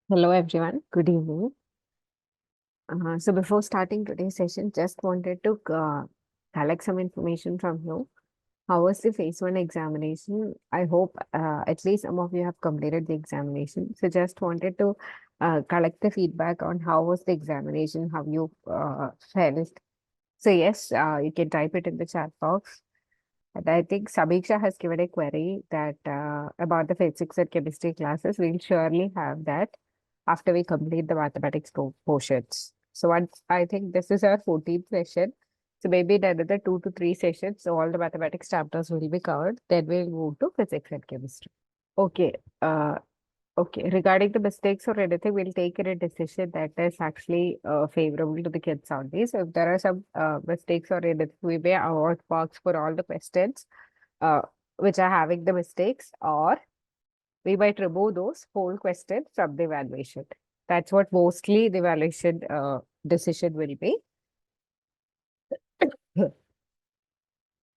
Hello everyone, good evening. So before starting today's session, just wanted to collect some information from you. How was the phase one examination? I hope at least some of you have completed the examination. So just wanted to collect the feedback on how was the examination, how you felt. So yes, you can type it in the chat box. And I think Sabiksha has given a query that about the physics and chemistry classes. We'll surely have that after we complete the mathematics portions. So once I think this is our 14th session. So maybe in another 2 to 3 sessions, so all the mathematics chapters will be covered. Then we'll move to physics and chemistry. Okay. Okay. Regarding the mistakes or anything, we'll take a decision that is actually favorable to the kids only. So if there are some mistakes or anything, we may award marks for all the questions uh, which are having the mistakes, or we might remove those whole questions from the evaluation. That's what mostly the evaluation decision will be.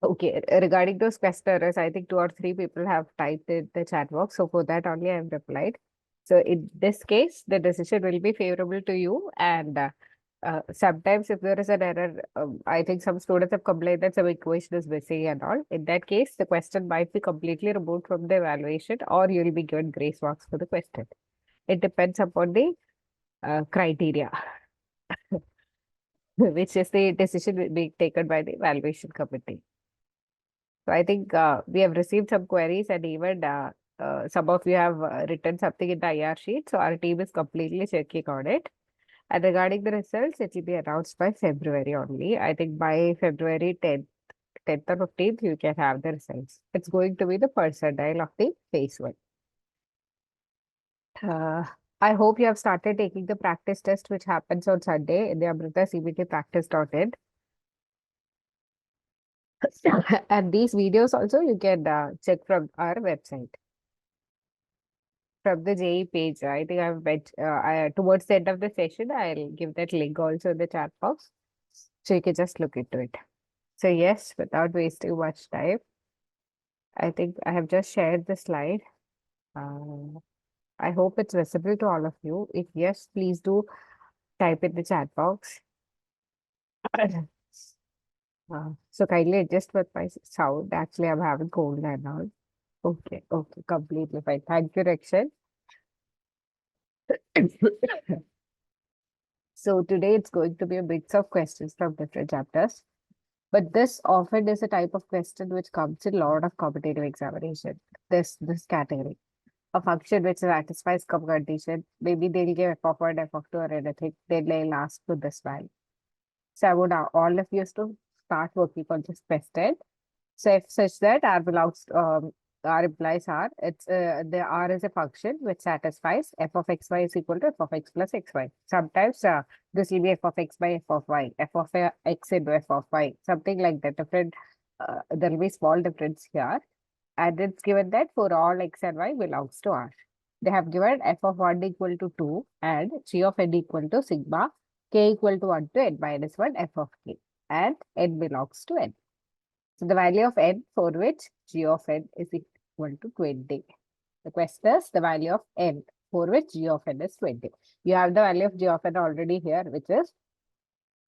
Okay, regarding those questionnaires, I think 2 or 3 people have typed in the chat box. So for that only I have replied. So in this case, the decision will be favorable to you. And sometimes if there is an error, I think some students have complained that some equation is missing and all. In that case, the question might be completely removed from the evaluation, or you will be given grace marks for the question. It depends upon the criteria, which is the decision being taken by the evaluation committee. So I think we have received some queries, and even some of you have written something in the IR sheet. So our team is completely checking on it. And regarding the results, it will be announced by February only. I think by February 10th or 15th, you can have the results. It's going to be the percentile of the phase one. Uh, I hope you have started taking the practice test, which happens on Sunday in the Amrita CBT practice.in. And these videos also you can check from our website. From the JE page. I think I've bet towards the end of the session, I'll give that link also in the chat box. So you can just look into it. So yes, without wasting much time, I think I have just shared the slide. I hope it's visible to all of you. If yes, please do type in the chat box. So kindly adjust with my sound. Actually, I'm having cold and all. Okay, okay, completely fine. Thank you, Rakshan. So today it's going to be a mix of questions from different chapters. But this often is a type of question which comes in a lot of competitive examination. This category. A function which satisfies some condition. Maybe they'll give f of 1, f of 2 or anything. Then they'll ask for this value. So I would all of you to start working on this question. So if such that R belongs to, R implies R, it's the R is a function which satisfies f of xy is equal to f of x plus xy. Sometimes this will be f of x by f of y, f of x into f of y, something like that. Different, there will be small difference here. And it's given that for all x and y belongs to R. They have given f of 1 equal to 2 and g of n equal to sigma k equal to 1 to n minus 1 f of k, and n belongs to n. So the value of n for which g of n is equal to 20. The question is the value of n for which g of n is 20. You have the value of g of n already here, which is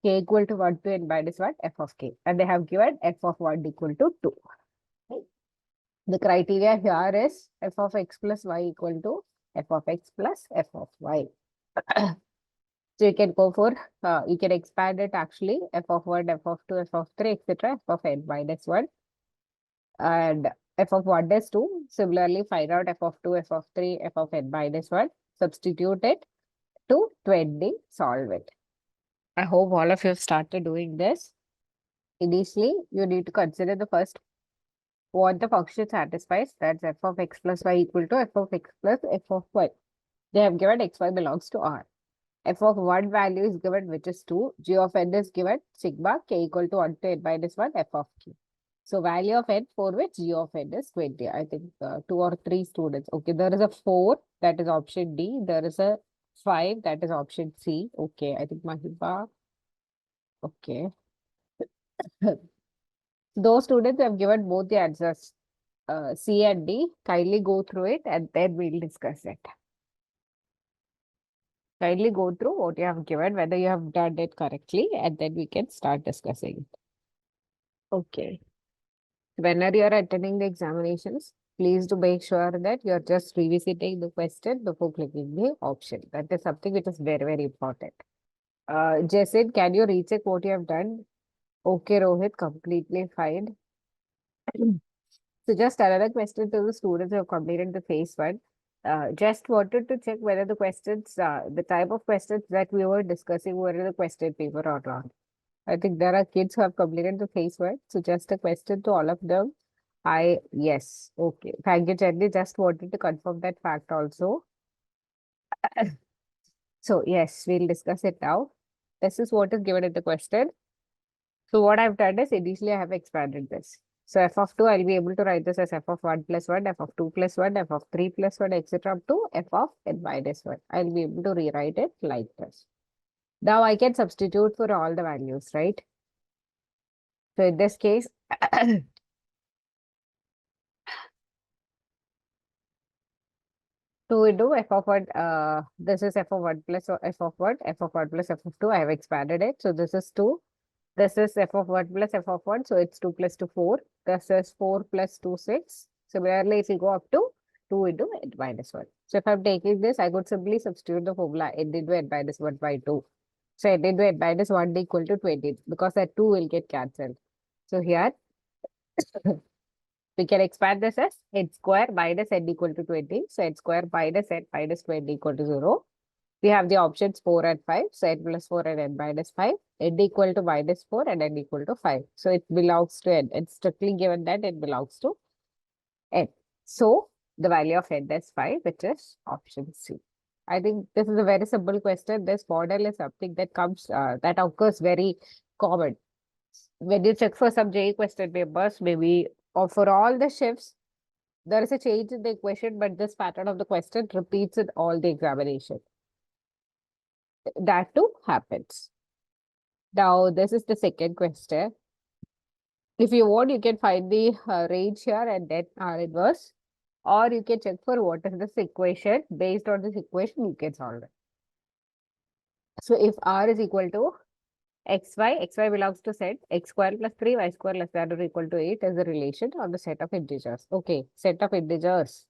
k equal to 1 to n minus 1 f of k. And they have given f of 1 equal to 2. The criteria here is f of x plus y equal to f of x plus f of y. So you can go for, you can expand it actually, f of 1, f of 2, f of 3, etc., f of n minus 1. And f of 1 is 2. Similarly, find out f of 2, f of 3, f of n minus 1. Substitute it to 20, solve it. I hope all of you have started doing this. Initially, you need to consider the first what the function satisfies. That's f of x plus y equal to f of x plus f of y. They have given xy belongs to R. F of 1 value is given, which is 2. G of n is given, sigma k equal to 1 to n minus 1 f of k. So value of n for which g of n is 20. I think 2 or 3 students. Okay, there is a 4, that is option D. There is a 5, that is option C. Okay, I think Mahiba. Okay. Those students have given both the answers, C and D. Kindly go through it and then we'll discuss it. Kindly go through what you have given, whether you have done it correctly, and then we can start discussing. Okay. Whenever you are attending the examinations, please do make sure that you're just revisiting the question before clicking the option. That is something which is very, very important. Jason, can you recheck what you have done? Okay, Rohit, completely fine. So just another question to the students who have completed the phase one. Just wanted to check whether the questions, the type of questions that we were discussing were in the question paper or not. I think there are kids who have completed the phase one. So just a question to all of them. Yes. Okay. Thank you, Jenny. Just wanted to confirm that fact also. So yes, we'll discuss it now. This is what is given in the question. So what I've done is initially I have expanded this. So f of 2, I'll be able to write this as f of 1 plus 1, f of 2 plus 1, f of 3 plus 1, etc. up to f of n minus 1. I'll be able to rewrite it like this. Now I can substitute for all the values, right? So in this case, 2 into f of 1, this is f of 1 plus f of 1, f of 1 plus f of 2. I have expanded it. So this is 2. This is f of 1 plus f of 1. So it's 2 plus 2, 4. This is 4 plus 2, 6. Similarly, if you go up to 2 into n minus 1. So if I'm taking this, I could simply substitute the formula n into n minus 1 by 2. So n into n minus 1 equal to 20 because that 2 will get cancelled. So here, we can expand this as n square minus n equal to 20. So n square minus n minus 20 equal to 0. We have the options 4 and 5. So n plus 4 and n minus 5. N equal to minus 4 and n equal to 5. So it belongs to n. It's strictly given that it belongs to n. So the value of n is 5, which is option C. I think this is a very simple question. This model is something that comes, that occurs very common. When you check for some JEE question papers, maybe, or for all the shifts, there is a change in the equation, but this pattern of the question repeats in all the examination. That too happens. Now, this is the second question. If you want, you can find the range here and then R inverse, or you can check for what is this equation. Based on this equation, you can solve it. So if R is equal to xy belongs to set x square plus 3, y square less than or equal to 8 is the relation of the set of integers. Okay, set of integers.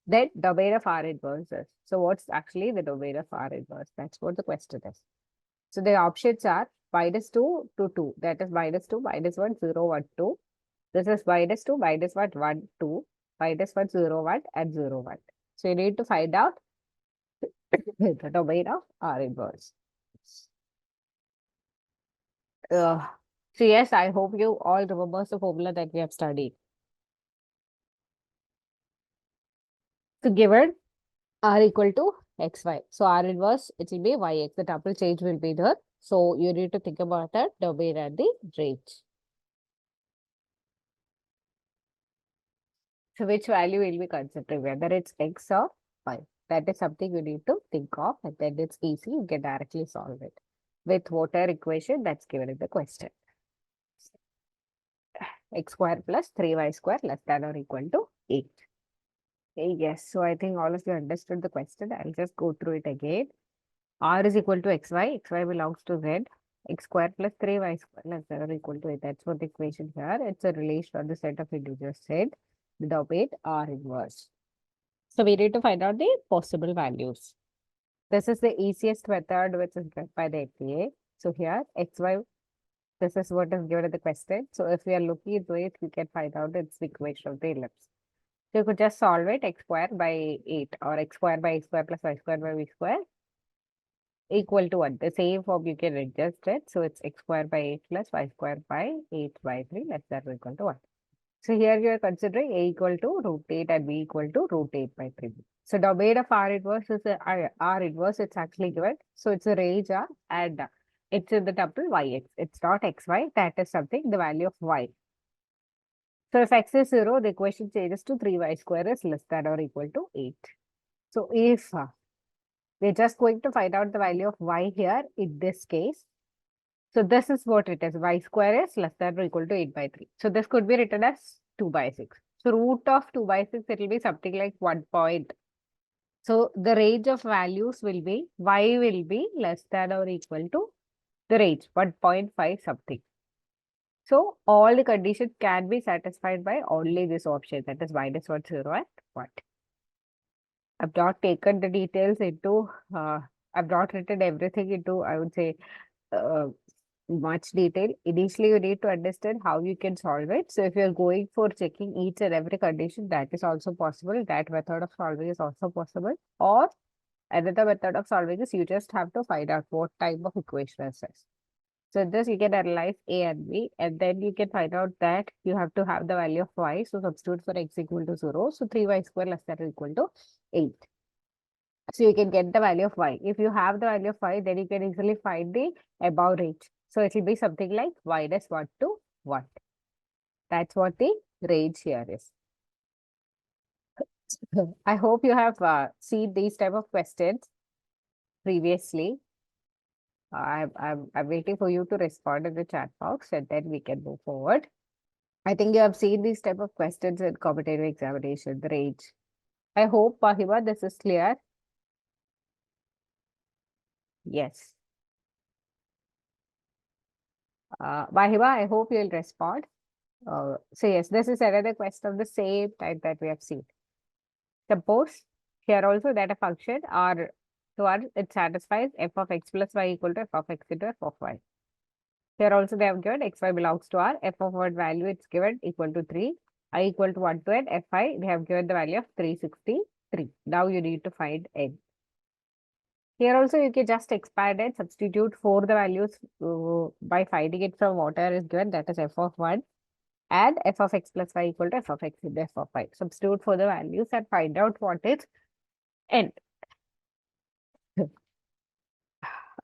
Then domain of R inverse is. So what's actually the domain of R inverse? That's what the question is. So the options are minus 2 to 2. That is minus 2, minus 1, 0, 1, 2. This is minus 2, minus 1, 1, 2, minus 1, 0, 1, and 0, 1. So you need to find out the domain of R inverse. So yes, I hope you all remember the formula that we have studied. So given R equal to xy. So R inverse, it will be yx. The tuple change will be there. So you need to think about the domain and the range. So which value will be considering, whether it's x or y. That is something you need to think of, and then it's easy. You can directly solve it with whatever equation that's given in the question. X square plus 3y square less than or equal to 8. Yes, so I think all of you understood the question. I'll just go through it again. R is equal to xy. Xy belongs to z. X square plus 3y square less than or equal to 8. That's what the equation here. It's a relation of the set of integers said. The domain R inverse. So we need to find out the possible values. This is the easiest method which is given by the APA. So here xy, this is what is given in the question. So if we are looking into it, we can find out it's the equation of the ellipse. So you could just solve it x square by 8 or x square by x square plus y square by v square equal to 1. The same form you can adjust it. So it's x square by 8 plus y square by 8 by 3 less than or equal to 1. So here you are considering a equal to root 8 and b equal to root 8 by 3. So domain of R inverse is R inverse. It's actually given. So it's a range R and it's in the tuple yx. It's not xy. That is something, the value of y. So if x is 0, the equation changes to 3y square is less than or equal to 8. So if we're just going to find out the value of y here in this case. So this is what it is. Y square is less than or equal to 8 by 3. So this could be written as 2 by 6. So root of 2 by 6, it will be something like 1.5. So the range of values will be, y will be less than or equal to the range 1.5 something. So all the conditions can be satisfied by only this option, that is -1, 0 and 1. I've not taken the details into, I've not written everything into, I would say, uh, much detail. Initially, you need to understand how you can solve it. So if you're going for checking each and every condition, that is also possible. That method of solving is also possible. Or another method of solving is you just have to find out what type of equation is this. So this you can analyze A and B, and then you can find out that you have to have the value of y. So substitute for x equal to 0. So 3y square less than or equal to 8. So you can get the value of y. If you have the value of y, then you can easily find the above range. So it will be something like -1 to 1. That's what the range here is. I hope you have seen these type of questions previously. I'm waiting for you to respond in the chat box, and then we can move forward. I think you have seen these type of questions in competitive examination, the range. I hope, Mahima, this is clear. Yes. Mahima, I hope you'll respond. So yes, this is another question of the same type that we have seen. Suppose here also that a function R to R, it satisfies f of x plus y equal to f of x into f of y. Here also they have given xy belongs to R, f of what value it's given equal to 3, I equal to 1 to n, fi they have given the value of 363. Now you need to find n. Here also you can just expand and substitute for the values by finding it from whatever is given, that is f of 1 and f of x plus y equal to f of x into f of y. Substitute for the values and find out what is n.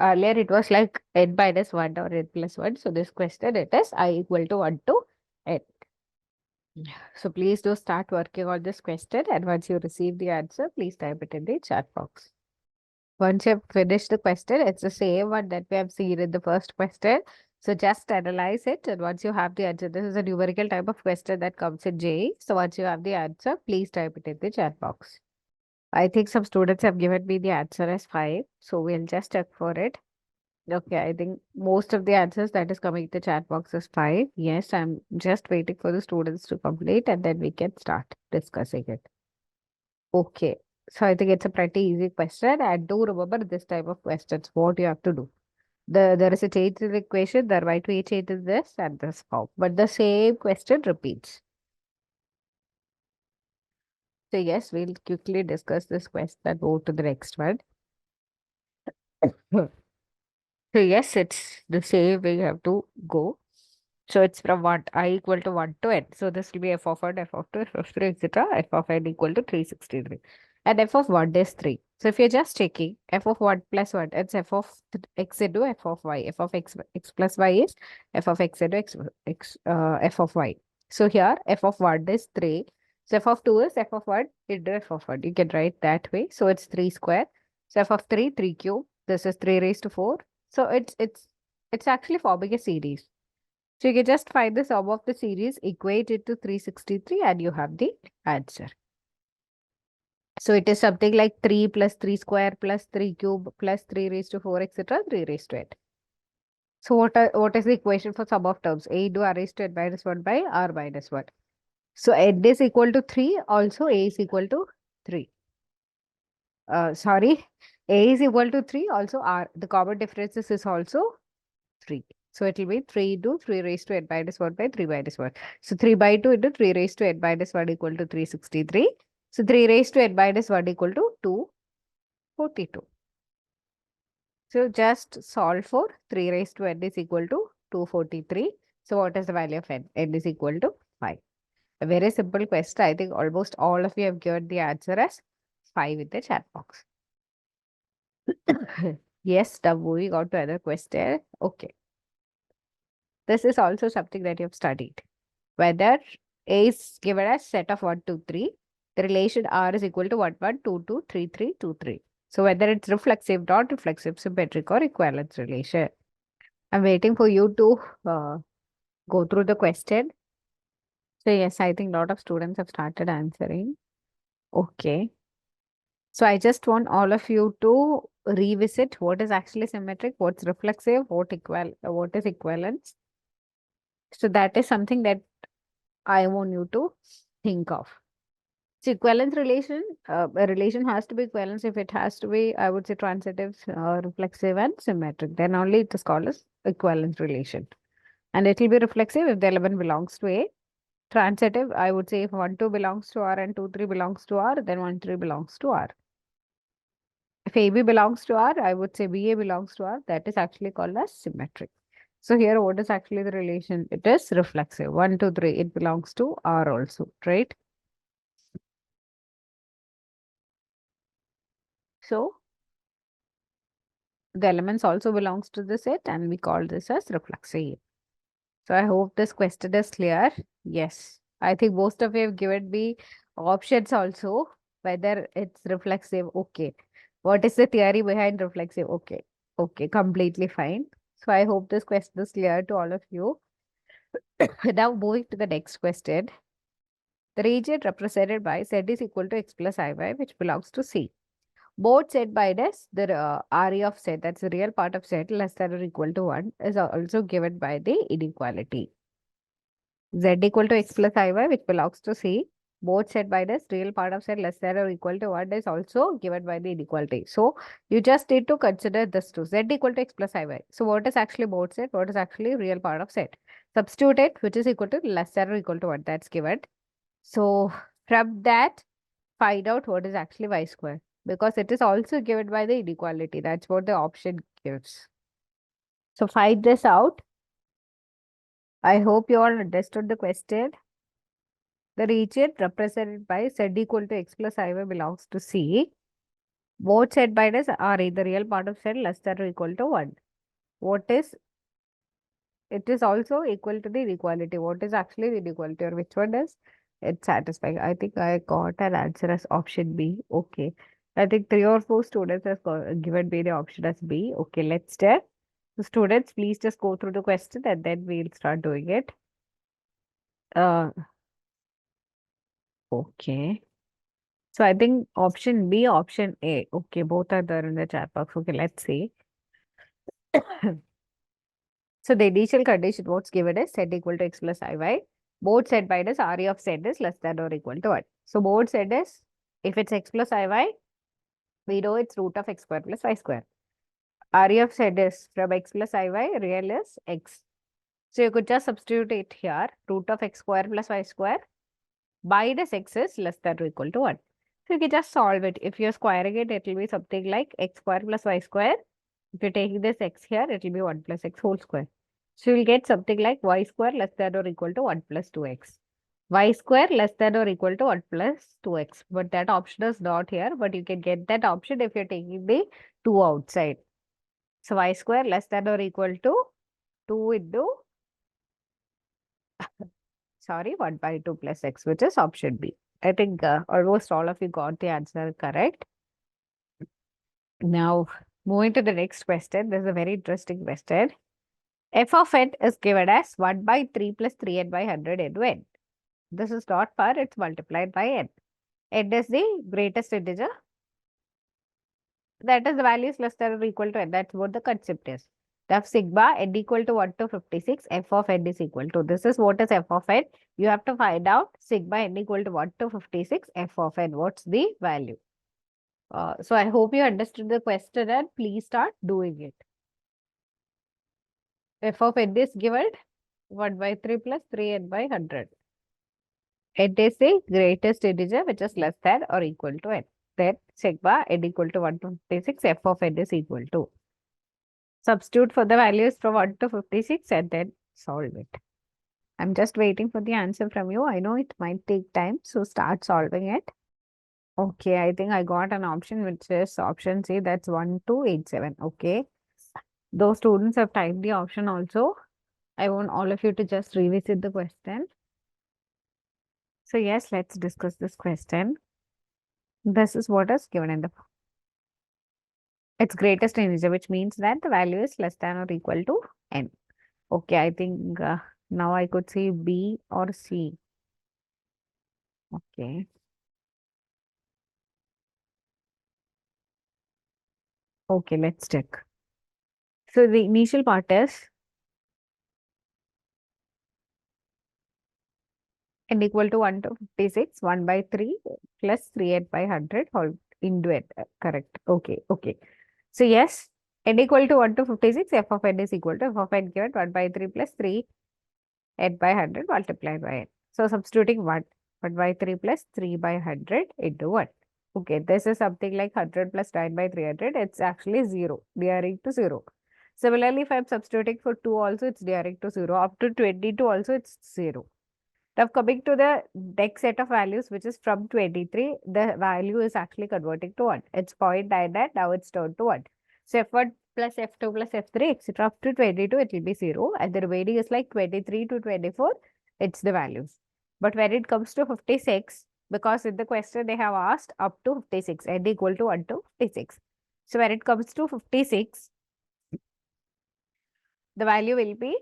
Earlier it was like n minus 1 or n plus 1. So this question it is I equal to 1 to n. So please do start working on this question, and once you receive the answer, please type it in the chat box. Once you have finished the question, it's the same one that we have seen in the first question. So just analyze it, and once you have the answer, this is a numerical type of question that comes in JEE. So once you have the answer, please type it in the chat box. I think some students have given me the answer as 5. So we'll just check for it. Okay, I think most of the answers that is coming in the chat box is 5. Yes, I'm just waiting for the students to complete, and then we can start discussing it. Okay, so I think it's a pretty easy question, and do remember this type of questions, what you have to do. There is a change in the equation, the right way change is this and this form, but the same question repeats. So yes, we'll quickly discuss this question and move to the next one. So yes, it's the same way you have to go. So it's from 1, I equal to 1 to n. So this will be f of 1, f of 2, f of 3, etc. F of n equal to 363. And f of 1 is 3. So if you're just checking f of 1 plus 1, it's f of x into f of y. F of x plus y is f of x into f of y. So here f of 1 is 3. So f of 2 is f of 1 into f of 1. You can write that way. So it's 3 square. So f of 3, 3 cube. This is 3 raised to 4. So it's actually forming a series. So you can just find the sum of the series, equate it to 363, and you have the answer. So it is something like 3 plus 3 square plus 3 cube plus 3 raised to 4, etc., 3 raised to 8. So what is the equation for sum of terms? A into r raised to n minus 1 by r minus 1. So n is equal to 3, also a is equal to 3. Sorry, a is equal to 3, also r. The common differences is also 3. So it will be 3 into 3 raised to n minus 1 by 3 minus 1. So 3 by 2 into 3 raised to n minus 1 equal to 363. So 3 raised to n minus 1 equal to 242. So just solve for 3 raised to n is equal to 243. So what is the value of n? N is equal to 5. A very simple question. I think almost all of you have given the answer as 5 in the chat box. Yes, now moving on to another question. Okay. This is also something that you have studied. Whether A is given as set of 1, 2, 3, the relation R is equal to 1, 1, 2, 2, 3, 3, 2, 3. So whether it's reflexive, non-reflexive, symmetric, or equivalence relation. I'm waiting for you to go through the question. So yes, I think a lot of students have started answering. Okay. So I just want all of you to revisit what is actually symmetric, what's reflexive, what is equivalence. So that is something that I want you to think of. So equivalence relation, a relation has to be equivalence if it has to be, I would say, transitive, reflexive, and symmetric. Then only it is called as equivalence relation. And it will be reflexive if the element belongs to A. Transitive, I would say if 1, 2 belongs to R and 2, 3 belongs to R, then 1, 3 belongs to R. If AB belongs to R, I would say BA belongs to R. That is actually called as symmetric. So here, what is actually the relation? It is reflexive. 1, 2, 3, it belongs to R also, right? So the elements also belongs to the set and we call this as reflexive. So I hope this question is clear. Yes. I think most of you have given me options also, whether it's reflexive. Okay. What is the theory behind reflexive? Okay. Okay. Completely fine. So I hope this question is clear to all of you. Now moving to the next question. The region represented by Z is equal to X plus IY, which belongs to C. Both set by this, the area of set, that's the real part of set less than or equal to 1, is also given by the inequality. Z equal to X plus IY, which belongs to C. Both set by this, real part of set less than or equal to 1 is also given by the inequality. So, you just need to consider this too. Z equal to X plus IY. So, what is actually both set? What is actually real part of set? Substitute it, which is equal to less than or equal to 1. That's given. So, from that, find out what is actually y square because it is also given by the inequality. That's what the option gives. So find this out. I hope you all understood the question. The region represented by Z equal to X plus IY belongs to C. Both set by this are either real part of set less than or equal to 1. What is it is also equal to the inequality. What is actually the inequality or which one is it satisfying? I think I got an answer as option B. Okay. I think 3 or 4 students have given me the option as B. Okay, let's start. So students, please just go through the question and then we'll start doing it. Uh, okay. So I think option B, option A. Okay, both are there in the chat box. Okay, let's see. So the initial condition what's given is z equal to x plus iy. Both set by this area of z is less than or equal to 1. So both z is, if it's x plus iy, we know it's root of x square plus y square. Area of z is from x plus iy, real is x. So you could just substitute it here, root of x square plus y square by this x is less than or equal to 1. So you can just solve it. If you're squaring it, it will be something like x square plus y square. If you're taking this x here, it will be 1 plus x whole square. So you'll get something like y square less than or equal to 1 plus 2x. Y square less than or equal to 1 plus 2x. But that option is not here. But you can get that option if you're taking the 2 outside. So y square less than or equal to 2 into, sorry, 1 by 2 plus x, which is option B. I think almost all of you got the answer correct. Now, moving to the next question. This is a very interesting question. F of n is given as 1 by 3 plus 3n by 100 into n. This is not power, it's multiplied by n. N is the greatest integer. That is the value is less than or equal to n. That's what the concept is. F sigma n equal to 1 to 56, f of n is equal to. This is what is f of n. You have to find out sigma n equal to 1 to 56, f of n. What's the value? So I hope you understood the question and please start doing it. F of n is given 1 by 3 plus 3n by 100. N is the greatest integer which is less than or equal to n. Then sigma n equal to 1 to 56, f of n is equal to. Substitute for the values from 1 to 56 and then solve it. I'm just waiting for the answer from you. I know it might take time, so start solving it. Okay, I think I got an option which is option C, that's 1287. Okay. Those students have typed the option also. I want all of you to just revisit the question. So yes, let's discuss this question. This is what is given in the its greatest integer, which means that the value is less than or equal to n. Okay, I think now I could say B or C. Okay. Okay, let's check. So the initial part is n equal to 1 to 56, 1 by 3 plus 3 by 100 whole into it. Correct. Okay, okay. So yes, n equal to 1 to 56, f of n is equal to f of n given 1 by 3 plus 3 n by 100 multiplied by n. So substituting 1 by 3 plus 3 by 100 into 1. Okay, this is something like 100 plus 9 by 300. It's actually 0, nearing to 0. Similarly, if I'm substituting for 2 also, it's nearing to 0. Up to 22 also, it's 0. Now coming to the next set of values, which is from 23, the value is actually converting to 1. It's 0.99, now it's turned to 1. So F1 plus F2 plus F3, etc. up to 22, it will be 0. And the remaining is like 23 to 24, it's the values. But when it comes to 56, because in the question they have asked up to 56, n equal to 1 to 56. So when it comes to 56, the value will be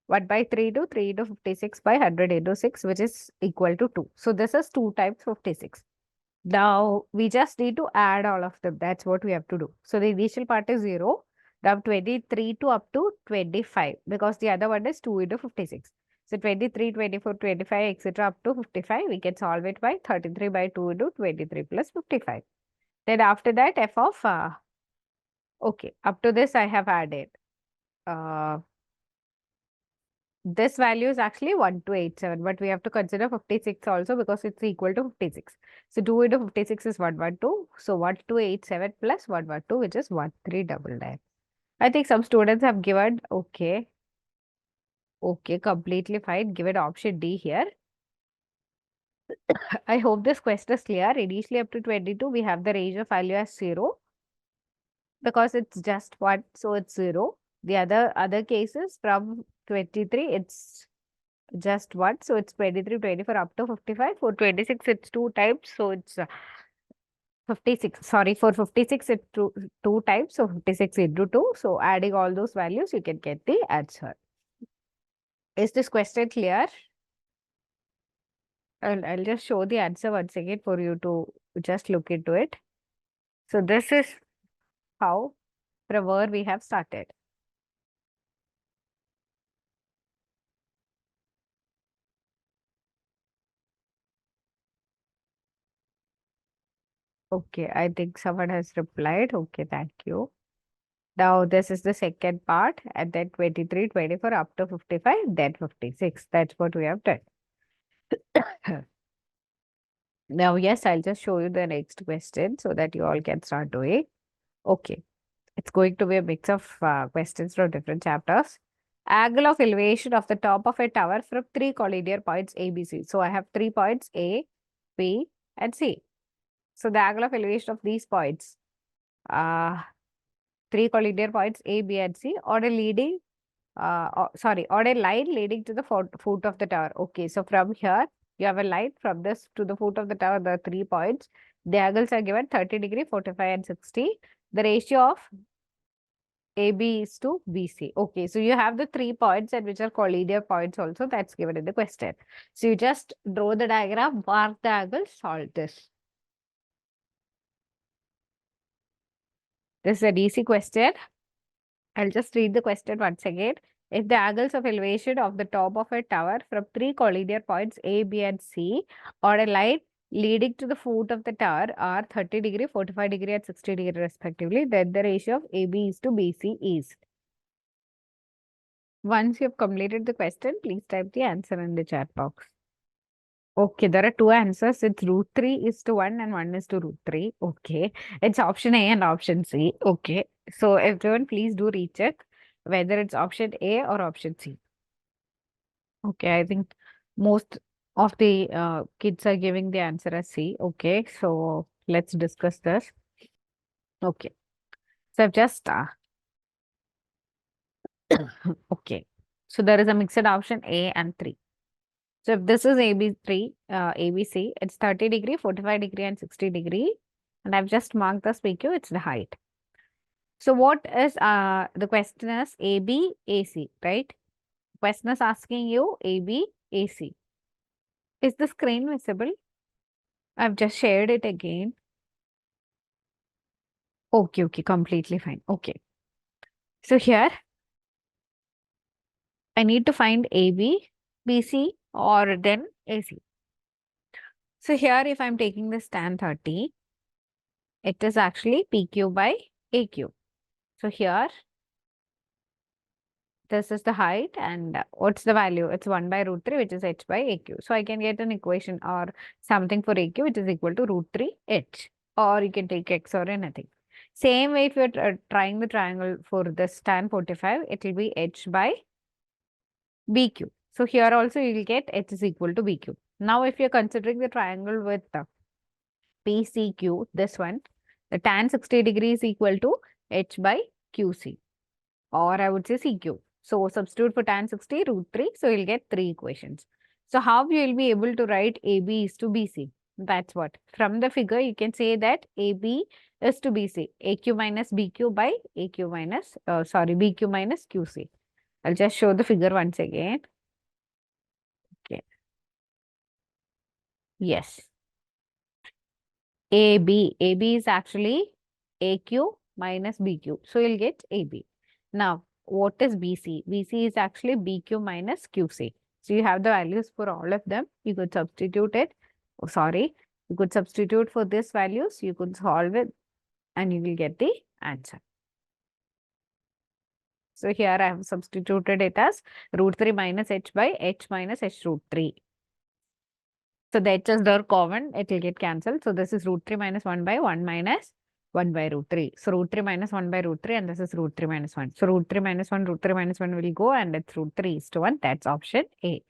1 by 3 to 3 into 56 by 100 into 6, which is equal to 2. So this is 2 times 56. Now we just need to add all of them. That's what we have to do. So the initial part is 0. Now 23 to up to 25, because the other one is 2 into 56. So 23, 24, 25, etc. up to 55. We can solve it by 33 by 2 into 23 plus 55. Then after that, f of, okay, up to this I have added. This value is actually 1287, but we have to consider 56 also because it's equal to 56. So 2 into 56 is 112. So 1287 plus 112, which is 1399. I think some students have given, okay, completely fine. Given option D here. I hope this question is clear. Initially up to 22, we have the range of value as 0 because it's just 1, so it's 0. The other cases from 23, it's just 1. So it's 23, 24 up to 55. For 26, it's 2 times. So it's 56. Sorry, for 56, it's two times. So 56 into 2. So adding all those values, you can get the answer. Is this question clear? I'll just show the answer once again for you to just look into it. So this is how, from where we have started. Okay, I think someone has replied. Okay, thank you. Now this is the second part, and then 23, 24 up to 55, then 56. That's what we have done. Now, yes, I'll just show you the next question so that you all can start doing. Okay, it's going to be a mix of questions from different chapters. Angle of elevation of the top of a tower from 3 collinear points A, B, C. So I have 3 points A, B, and C. So the angle of elevation of these points, 3 collinear points A, B, and C, on a leading, on a line leading to the foot of the tower. Okay, so from here, you have a line from this to the foot of the tower, the 3 points. The angles are given 30 degree, 45, and 60. The ratio of AB is to BC. Okay, so you have the 3 points and which are collinear points also. That's given in the question. So you just draw the diagram, mark the angle, solve this. This is an easy question. I'll just read the question once again. If the angles of elevation of the top of a tower from 3 collinear points A, B, and C on a line leading to the foot of the tower are 30 degree, 45 degree, and 60 degree respectively, then the ratio of AB is to BC is. Once you have completed the question, please type the answer in the chat box. Okay, there are 2 answers. It's root 3 is to 1 and 1 is to root 3. Okay, it's option A and option C. Okay, so everyone please do recheck whether it's option A or option C. Okay, I think most of the kids are giving the answer as C. Okay, so let's discuss this. Okay, so I've just okay, so there is a mixed option A and 3. So if this is AB3, ABC, it's 30 degree, 45 degree, and 60 degree. And I've just marked the PQ, it's the height. So what is the question is AB, AC, right? Question is asking you AB, AC. Is the screen visible? I've just shared it again. Okay, okay, completely fine. Okay. So here I need to find AB, BC, or then AC. So here if I'm taking this tan 30, it is actually PQ by AQ. So here this is the height and what's the value? It's 1 by root 3 which is h by AQ. So I can get an equation or something for AQ which is equal to root 3 h, or you can take x or anything. Same way if you're trying the triangle for this tan 45, it will be h by BQ. So here also you will get h is equal to BQ. Now if you're considering the triangle with PCQ, this one, the tan 60 degrees is equal to h by QC, or I would say CQ. So substitute for tan 60 root 3. So you'll get 3 equations. So how you will be able to write AB is to BC? That's what. From the figure, you can say that AB is to BC. AQ minus BQ by AQ minus, BQ minus QC. I'll just show the figure once again. Okay. Yes. AB. AB is actually AQ minus BQ. So you'll get AB. Now, what is BC? BC is actually BQ minus QC. So you have the values for all of them. You could substitute it. Oh, sorry. You could substitute for these values. You could solve it and you will get the answer. So here I have substituted it as root 3 minus h by h minus h root 3. So the h's are common, it will get cancelled. So this is root 3 minus 1 by 1 minus 1 by root 3. So root 3 minus 1 by root 3 and this is root 3 minus 1. So root 3 minus 1, root 3 minus 1 will go and it's root 3 is to 1. That's option A.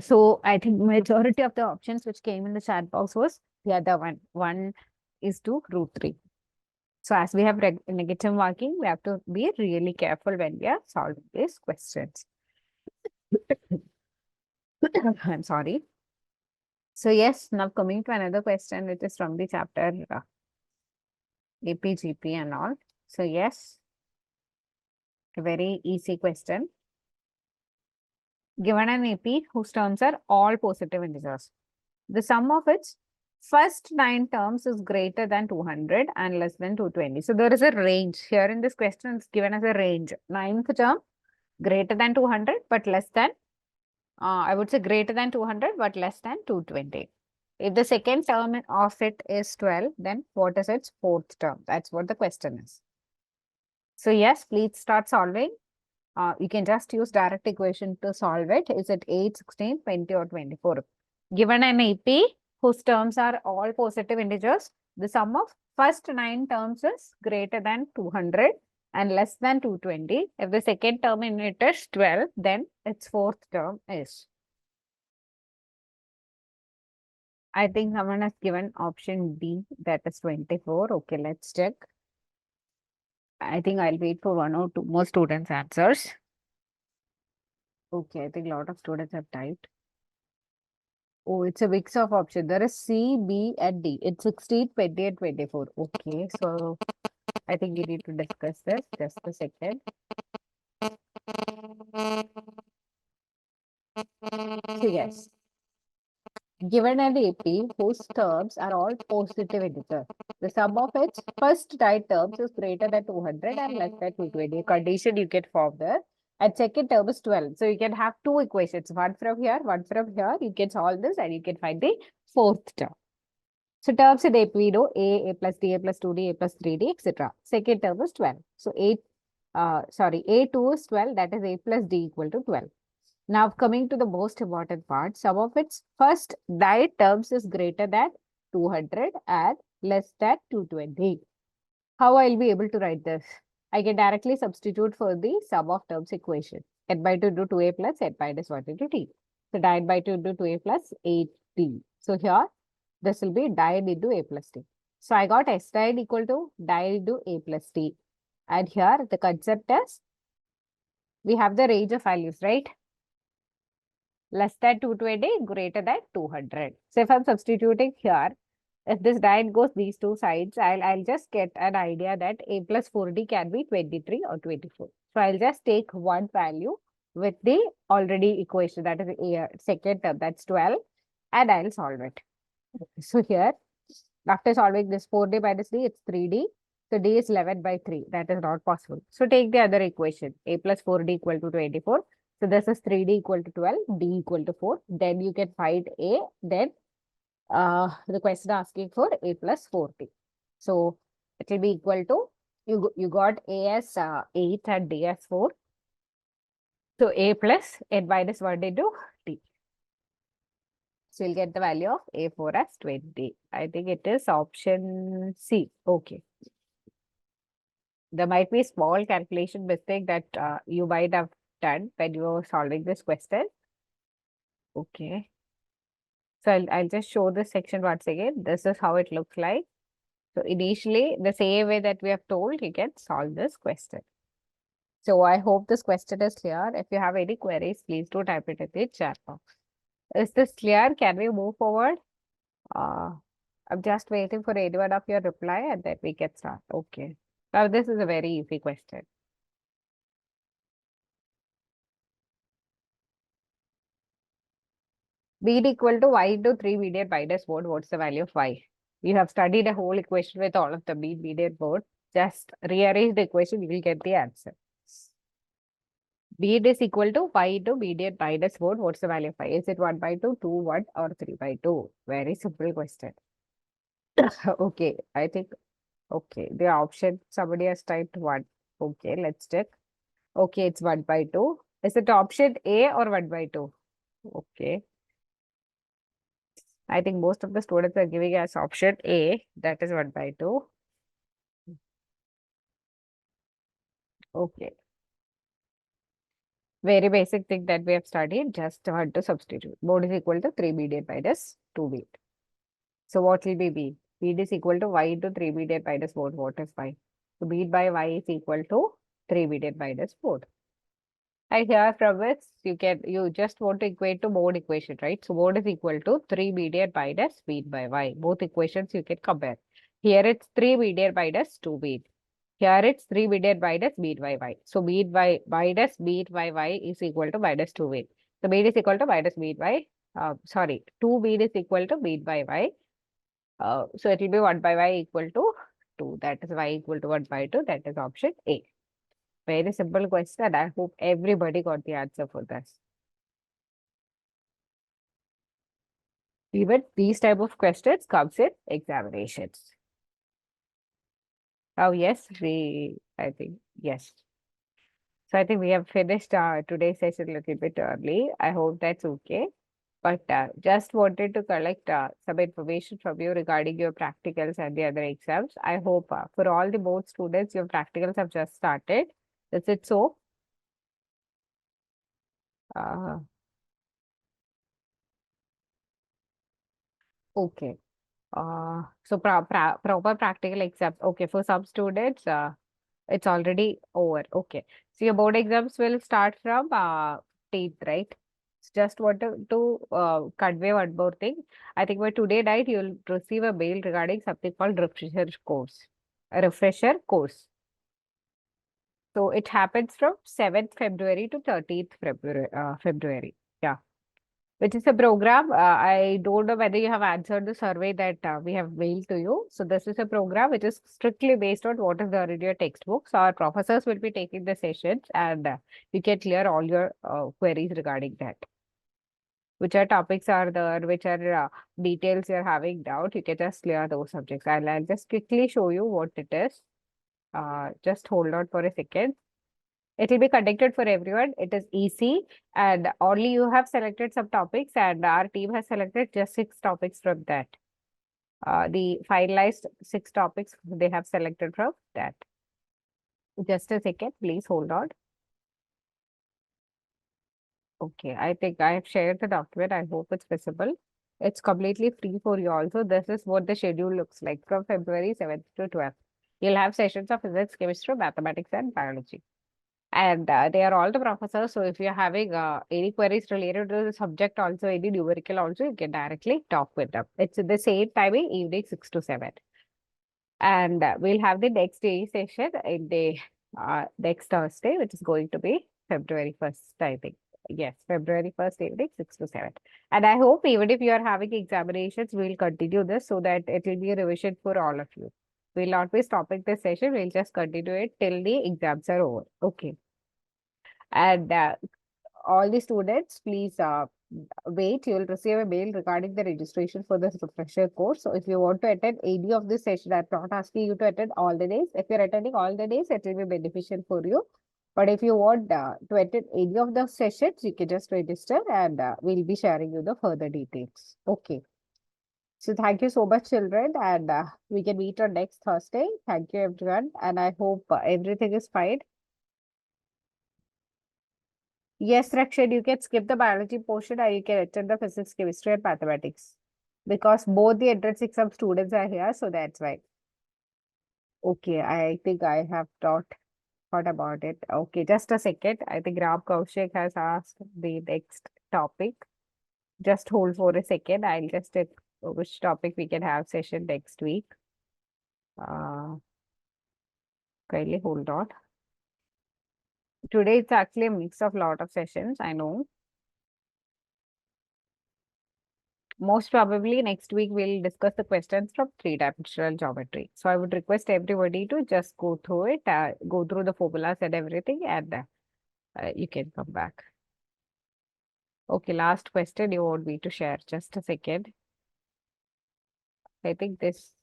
So I think majority of the options which came in the chat box was the other one. 1 is to root 3. So as we have negative marking, we have to be really careful when we are solving these questions. I'm sorry. So yes, now coming to another question, which is from the chapter APGP and all. So yes, a very easy question. Given an AP whose terms are all positive integers, the sum of its first 9 terms is greater than 200 and less than 220. So there is a range here in this question. It's given as a range. 9th term greater than 200 but less than I would say greater than 200 but less than 220. If the second term of it is 12, then what is its fourth term? That's what the question is. So yes, please start solving. You can just use direct equation to solve it. Is it 8, 16, 20 or 24? Given an AP whose terms are all positive integers, the sum of first 9 terms is greater than 200 and less than 220. If the second term in it is 12, then its fourth term is. I think someone has given option D, that is 24. Okay, let's check. I think I'll wait for 1 or 2 more students' answers. Okay, I think a lot of students have typed. Oh, it's a mix of options. There is C, B, and D. It's 16, 20, and 24. Okay, so I think we need to discuss this. Just a second. So yes, given an AP whose terms are all positive integers, the sum of its first 9 terms is greater than 200 and less than 220. A condition you get from there. And second term is 12. So you can have 2 equations, one from here, one from here. You can solve this and you can find the fourth term. So terms in AP we know A plus D, A plus 2D, A plus 3D, etc. Second term is 12. So A2 is 12, that is A plus D equal to 12. Now coming to the most important part, sum of its first 9 terms is greater than 200 and less than 220. How I'll be able to write this? I can directly substitute for the sum of terms equation. N by 2 into 2a plus n minus 1 into t. So 9 by 2 into 2a plus 8t. So here, this will be 9 into a plus t. So I got s 9 equal to 9 into a plus t. And here, the concept is, we have the range of values, right? Less than 220, greater than 200. So if I'm substituting here, if this line goes these two sides, I'll just get an idea that a plus 4d can be 23 or 24. So I'll just take one value with the already equation, that is a second term, that's 12, and I'll solve it. So here, After solving this 4d minus d, it's 3d. So d is 11 by 3. That is not possible. So take the other equation. A plus 4d equal to 24. So this is 3d equal to 12, d equal to 4. Then you can find a. Then the question asking for a plus 4d. So it will be equal to, you got a as 8 and d as 4. So a plus n minus 1 into d. So you'll get the value of A4 as 20. I think it is option C. Okay. There might be small calculation mistake that you might have done when you were solving this question. Okay. So I'll just show this section once again. This is how it looks like. So initially, the same way that we have told, you can solve this question. So I hope this question is clear. If you have any queries, please do type it in the chat box. Is this clear? Can we move forward? I'm just waiting for anyone of your reply and then we can start. Okay. Now this is a very easy question. Bead equal to y into 3 median minus 1. What's the value of y? You have studied a whole equation with all of the bead, median, mode. Just rearrange the equation, you will get the answer. Bead is equal to y into median minus 1. What's the value of y? Is it 1 by 2, 2, 1 or 3 by 2? Very simple question. Okay, I think, okay, the option, somebody has typed 1. Okay, let's check. Okay, it's 1 by 2. Is it option A or 1 by 2? Okay. I think most of the students are giving us option A, that is 1 by 2. Okay. Very basic thing that we have studied, just want to substitute. Mode is equal to 3 median minus 2 bead. So what will be B? Bead is equal to y into 3 median minus 4. What is y? So bead by y is equal to 3 median minus 4. I hear from this, you just want to equate to mode equation, right? So mode is equal to 3 median minus bead by y. Both equations you can compare. Here it's 3 median minus 2 bead. Here it's 3 median minus bead by y. So bead by minus bead by y is equal to minus 2 bead. So bead is equal to minus bead by, 2 bead is equal to bead by y. So it will be 1 by y equal to 2. That is y equal to 1 by 2. That is option A. Very simple question. I hope everybody got the answer for this. Even these type of questions comes in examinations. Oh, yes, I think, yes. So I think we have finished today's session a little bit early. I hope that's okay. But just wanted to collect some information from you regarding your practicals and the other exams. I hope for all the board students, your practicals have just started. Is it so? Uh, okay. So proper practical exams. Okay, for some students, it's already over. Okay. So your board exams will start from 10th, right? Just want to convey one more thing. I think by today night, you'll receive a mail regarding something called refresher course. A refresher course. So it happens from 7th February to 13th February. Yeah. Which is a program. I don't know whether you have answered the survey that we have mailed to you. So this is a program which is strictly based on what is there in your textbooks. Our professors will be taking the sessions and you can clear all your queries regarding that. Which are topics are there, which are details you're having doubt, you can just clear those subjects. I'll just quickly show you what it is. Just hold on for a second. It will be conducted for everyone. It is easy and only you have selected some topics and our team has selected just 6 topics from that. The finalized 6 topics they have selected from that. Just a second, please hold on. Okay, I think I have shared the document. I hope it's visible. It's completely free for you also. This is what the schedule looks like from February 7th to 12th. You'll have sessions of physics, chemistry, mathematics, and biology. And they are all the professors. So if you're having any queries related to the subject, also any numerical, also you can directly talk with them. It's the same timing, evening 6 to 7. And we'll have the next day session in the next Thursday, which is going to be February 1st, I think. Yes, February 1st evening, 6 to 7. And I hope even if you are having examinations, we'll continue this so that it will be a revision for all of you. We'll not be stopping this session. We'll just continue it till the exams are over. Okay. And all the students, please wait. You will receive a mail regarding the registration for this refresher course. So if you want to attend any of this session, I'm not asking you to attend all the days. If you're attending all the days, it will be beneficial for you. But if you want to attend any of the sessions, you can just register and we'll be sharing you the further details. Okay. So thank you so much, children, and we can meet on next Thursday. Thank you, everyone, and I hope everything is fine. Yes, Rakshan, you can skip the biology portion and you can attend the physics, chemistry, and mathematics. Because both the entrance exam students are here, so that's why. Okay, I think I have thought about it. Okay, just a second. I think Ram Kaushik has asked the next topic. Just hold for a second. I'll just check which topic we can have session next week. Kindly hold on. Today it's actually a mix of lot of sessions, I know. Most probably next week we'll discuss the questions from three-dimensional geometry. So I would request everybody to just go through it, go through the formulas and everything, and you can come back. Okay, last question you want me to share. Just a second. I think this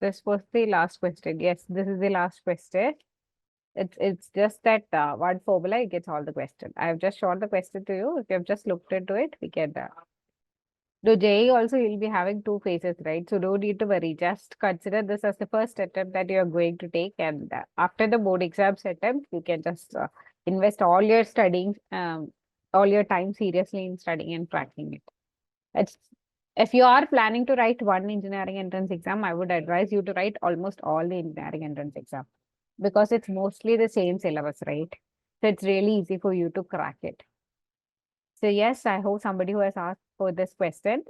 was the last question. Yes, this is the last question. It's just that one formula it gets all the question. I have just shown the question to you. If you have just looked into it, we can the JEE also you'll be having two phases, right? So don't need to worry. Just consider this as the first attempt that you are going to take, and after the board exams attempt, you can just invest all your studying, all your time seriously in studying and cracking it. It's if you are planning to write one engineering entrance exam, I would advise you to write almost all the engineering entrance exam because it's mostly the same syllabus, right? So it's really easy for you to crack it. So yes, I hope somebody who has asked for this question.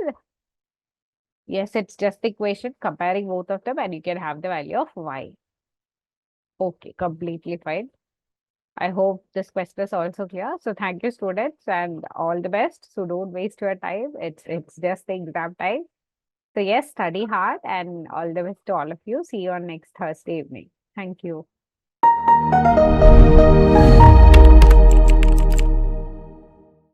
Yes, it's just the equation comparing both of them and you can have the value of y. Okay, completely fine. I hope this question is also clear. So thank you students and all the best. So don't waste your time. It's just the exam time. So yes, study hard and all the best to all of you. See you on next Thursday evening. Thank you.